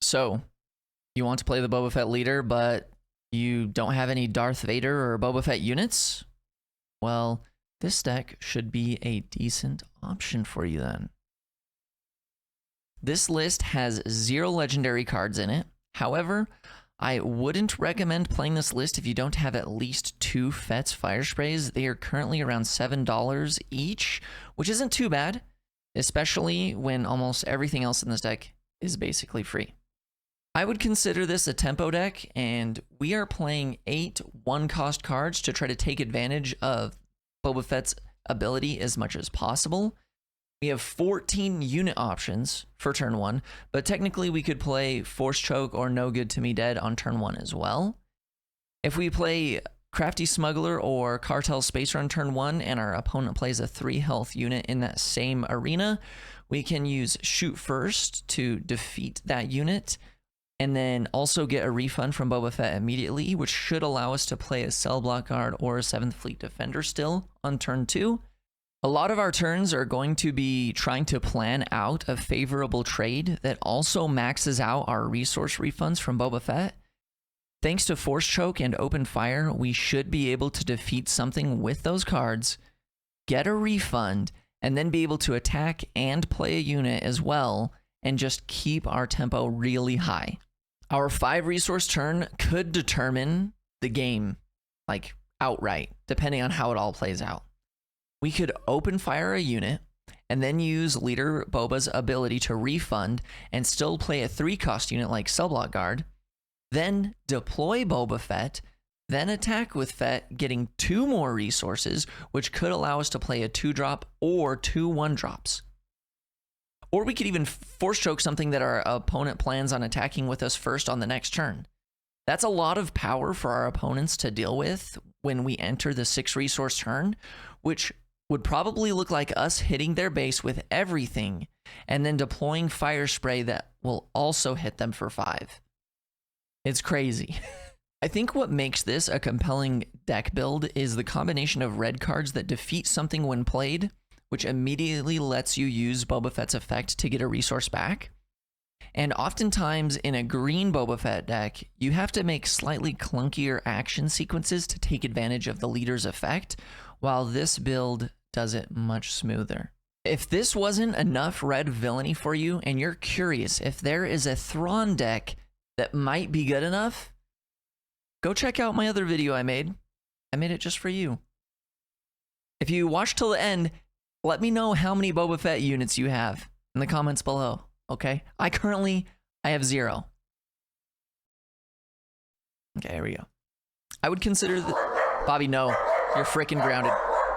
So, you want to play the Boba Fett leader, but you don't have any Darth Vader or Boba Fett units? Well, this deck should be a decent option for you then. This list has 0 legendary cards in it. However, I wouldn't recommend playing this list if you don't have at least 2 Fett's Fire Sprays. They are currently around $7 each, which isn't too bad, especially when almost everything else in this deck is basically free. I would consider this a tempo deck, and we are playing 8 1-cost cards to try to take advantage of Boba Fett's ability as much as possible. We have 14 unit options for turn 1, but technically we could play Force Choke or No Good to Me Dead on turn 1 as well. If we play Crafty Smuggler or Cartel Spacer on turn 1 and our opponent plays a 3 health unit in that same arena, we can use Shoot First to defeat that unit, and then also get a refund from Boba Fett immediately, which should allow us to play a Cell Block Guard or a 7th Fleet Defender still on turn 2. A lot of our turns are going to be trying to plan out a favorable trade that also maxes out our resource refunds from Boba Fett. Thanks to Force Choke and Open Fire, we should be able to defeat something with those cards, get a refund, and then be able to attack and play a unit as well, and just keep our tempo really high. Our 5 resource turn could determine the game, like outright, depending on how it all plays out. We could open fire a unit and then use Leader Boba's ability to refund and still play a 3-cost unit like Cell Block Guard, then deploy Boba Fett, then attack with Fett, getting 2 more resources, which could allow us to play a 2-drop or 2 1-drops. Or we could even Force Choke something that our opponent plans on attacking with us first on the next turn. That's a lot of power for our opponents to deal with when we enter the 6 resource turn, which would probably look like us hitting their base with everything and then deploying Fire Spray that will also hit them for 5. It's crazy. I think what makes this a compelling deck build is the combination of red cards that defeat something when played, which immediately lets you use Boba Fett's effect to get a resource back. And oftentimes in a green Boba Fett deck, you have to make slightly clunkier action sequences to take advantage of the leader's effect, while this build does it much smoother. If this wasn't enough red villainy for you and you're curious if there is a Thrawn deck that might be good enough, go check out my other video I made. I made it just for you. If you watch till the end, let me know how many Boba Fett units you have in the comments below, okay? I have 0. Okay, here we go. I would consider Bobby, no, you're freaking grounded.